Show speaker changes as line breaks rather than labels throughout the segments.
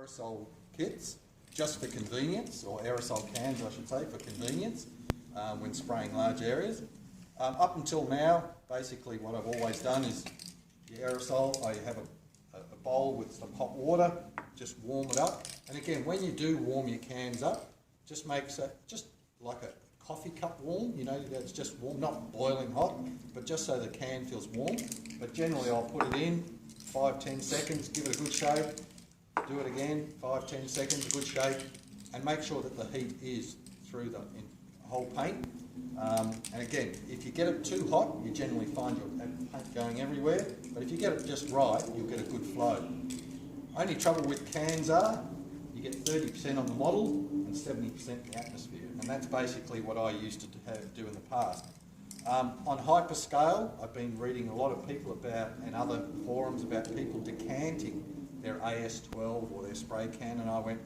aerosol kits just for convenience, or aerosol cans I should say, for convenience when spraying large areas. Up until now, basically what I've always done is the aerosol, I have a bowl with some hot water, just warm it up. And again, when you do warm your cans up, just makes it just like a coffee cup warm, you know, it's just warm, not boiling hot, but just so the can feels warm. But generally I'll put it in, 5-10 seconds, give it a good shake, do it again, 5-10 seconds, a good shake, and make sure that the heat is through the whole paint. And again, if you get it too hot, you generally find your paint going everywhere, but if you get it just right, you'll get a good flow. Only trouble with cans are, you get 30% on the model and 70% in the atmosphere, and that's basically what I used to do in the past. On hyperscale, I've been reading a lot of people about, and other forums about people decanting their AS12 or their spray can, and I went,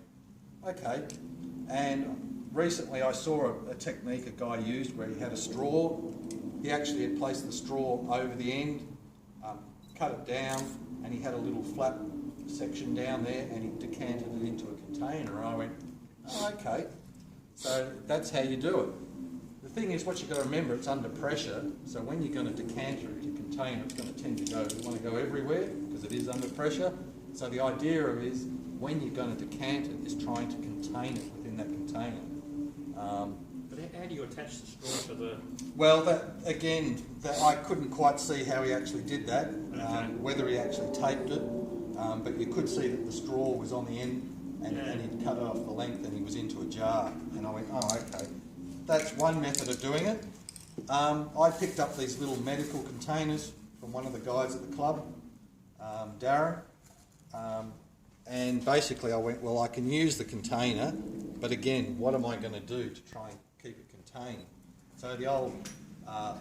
okay. And recently I saw a technique a guy used where he had a straw. He actually had placed the straw over the end, cut it down, and he had a little flat section down there, and he decanted it into a container. And I went, oh, okay. So that's how you do it. The thing is, what you've got to remember, it's under pressure, so when you're going to decant it into a container, it's going to tend to go, you want to go everywhere, because it is under pressure. So the idea of is, when you're going to decant it, is trying to contain it within that container.
But how do you attach the straw to the...
Well, I couldn't quite see how he actually did that, whether he actually taped it, but you could see that the straw was on the end, and he'd cut it off the length and he was into a jar. And I went, oh, okay. That's one method of doing it. I picked up these little medical containers from one of the guys at the club, Darren, and basically I went, well, I can use the container, but again, what am I going to do to try and keep it contained? So the old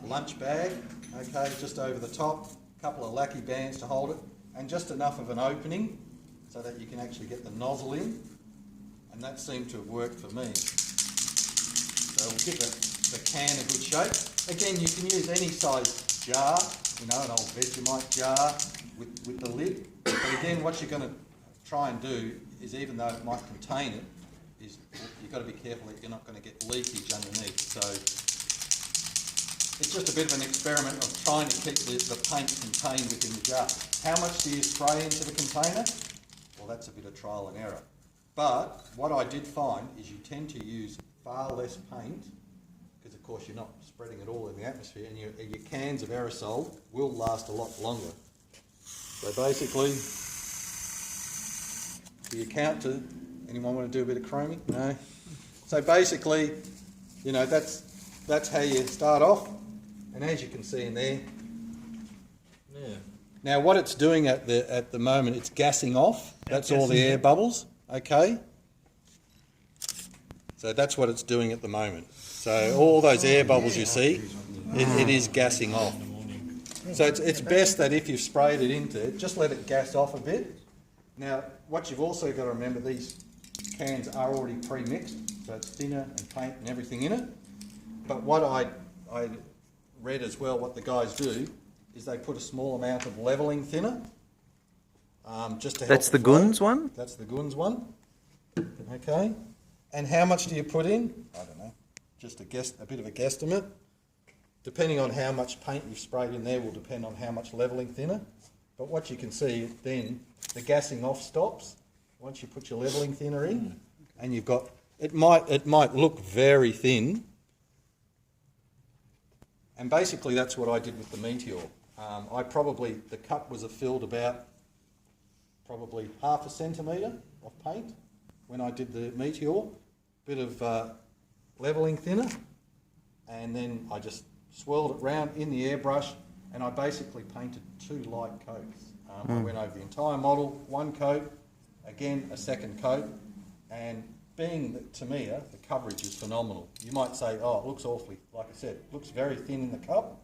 lunch bag, okay, just over the top, a couple of lackey bands to hold it, and just enough of an opening so that you can actually get the nozzle in, and that seemed to have worked for me. So we'll give the can a good shake. Again, you can use any size jar, you know, an old Vegemite jar with the lid. But again, what you're going to try and do is, even though it might contain it, is you've got to be careful that you're not going to get leakage underneath. So it's just a bit of an experiment of trying to keep the paint contained within the jar. How much do you spray into the container? Well, that's a bit of trial and error. But what I did find is you tend to use far less paint, because of course you're not spreading it all in the atmosphere, and your cans of aerosol will last a lot longer. So basically, do you count to, anyone want to do a bit of chroming? No? So basically, you know, that's how you start off, and as you can see in there, yeah. Now what it's doing at the moment, it's gassing off. That's all the air bubbles, okay? So that's what it's doing at the moment. So all those air bubbles you see, it is gassing off. So it's best that if you've sprayed it into it, just let it gas off a bit. Now, what you've also got to remember, these cans are already pre-mixed, so it's thinner and paint and everything in it. But what I read as well, what the guys do, is they put a small amount of levelling thinner, just to help.
That's the Guns one?
That's the Guns one. Okay. And how much do you put in? I don't know. Just a bit of a guesstimate. Depending on how much paint you've sprayed in there will depend on how much levelling thinner. But what you can see then, the gassing off stops once you put your levelling thinner in, and you've got, it might look very thin, and basically that's what I did with the Meteor. The cup was filled about probably ½ centimetre of paint when I did the Meteor, bit of levelling thinner, and then I just swirled it round in the airbrush, and I basically painted 2 light coats. I went over the entire model, 1 coat, again a 2nd coat, and being that Tamiya, the coverage is phenomenal. You might say, oh, it looks awfully, like I said, it looks very thin in the cup,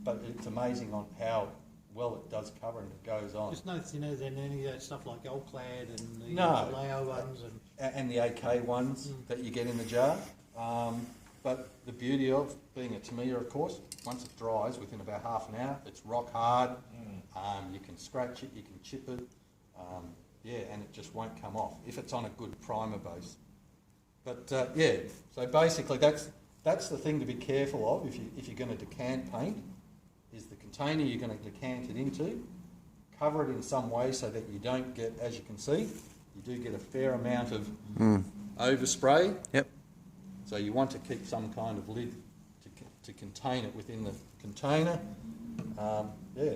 but it's amazing on how well it does cover and it goes on.
There's no thinner than any of that stuff like Gold Clad and the Lao ones.
And the AK ones that you get in the jar. But the beauty of being a Tamiya, of course, once it dries within about ½ an hour, it's rock hard. You can scratch it, you can chip it. Yeah, and it just won't come off if it's on a good primer base. But yeah, so basically that's the thing to be careful of if you're going to decant paint, is the container you're going to decant it into. Cover it in some way so that you don't get, as you can see, you do get a fair amount of overspray.
Yep.
So you want to keep some kind of lid to contain it within the container. Yeah,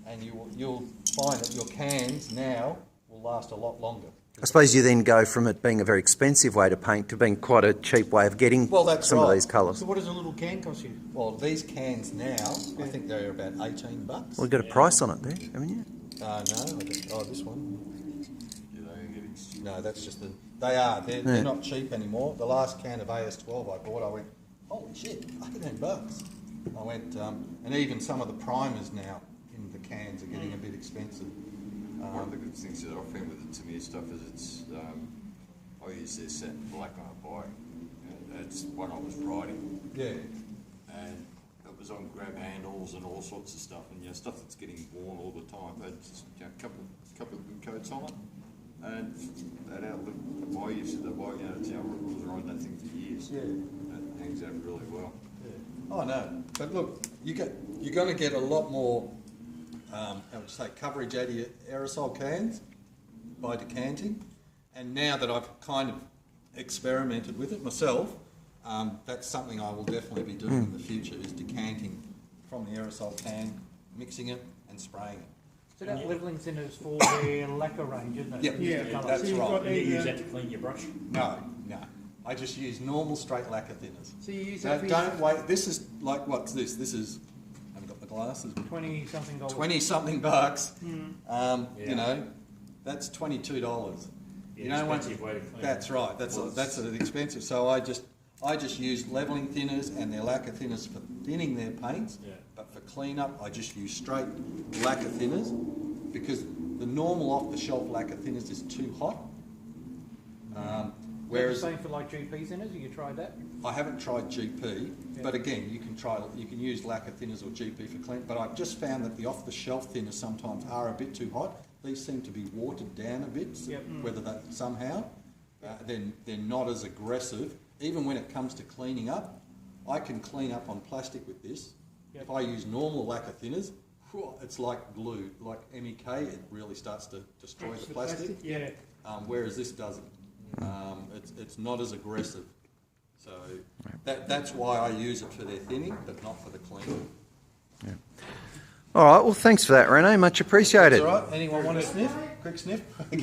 and you'll find that your cans now will last a lot longer.
I suppose you then go from it being a very expensive way to paint to being quite a cheap way of getting some of these colours.
So what does a little can cost you?
Well, these cans now, I think they're about $18.
Well, you've got a price on it there, haven't you?
No, I don't. Oh, this one. No, that's just the. They're not cheap anymore. The last can of AS12 I bought, I went, holy shit, $18. I went, and even some of the primers now in the cans are getting a bit expensive.
One of the good things that I've found with the Tamiya stuff is it's, I use their satin black on a bike. That's what I was riding.
Yeah.
And it was on grab handles and all sorts of stuff, and stuff that's getting worn all the time. But just, a couple of good coats on it, and that outlived my use of the bike. I was riding that thing for years.
Yeah.
It hangs out really well.
Yeah. Oh no, but look, you're going to get a lot more. How would you say, coverage out of your aerosol cans by decanting, and now that I've kind of experimented with it myself, that's something I will definitely be doing in the future, is decanting from the aerosol can, mixing it and spraying it.
So that levelling thinner is for their lacquer range, isn't it?
Yep.
Yeah,
That's
so
right.
You use that to clean your brush?
No, I just use normal straight lacquer thinners.
So you use
No,
that for
don't wait, this is like, what's this? This is, I haven't got the glasses.
$20-something.
20-something bucks. You know, that's $22. You know,
expensive way to clean.
That's right. That's expensive. So I just use levelling thinners and their lacquer thinners for thinning their paints.
Yeah.
But for clean up, I just use straight lacquer thinners, because the normal off-the-shelf lacquer thinners is too hot. Whereas
Same for like GP thinners. Have you tried that?
I haven't tried GP, but again, you can use lacquer thinners or GP for clean. But I've just found that the off-the-shelf thinners sometimes are a bit too hot. These seem to be watered down a bit. Whether that somehow, then they're not as aggressive. Even when it comes to cleaning up, I can clean up on plastic with this. If I use normal lacquer thinners, it's like glue, like MEK. It really starts to destroy the plastic.
Yeah.
Whereas this doesn't. It's not as aggressive. So that's why I use it for their thinning, but not for the cleaning.
Yeah. All right, well, thanks for that, Rene. Much appreciated.
That's all right. Anyone want a sniff? Quick sniff?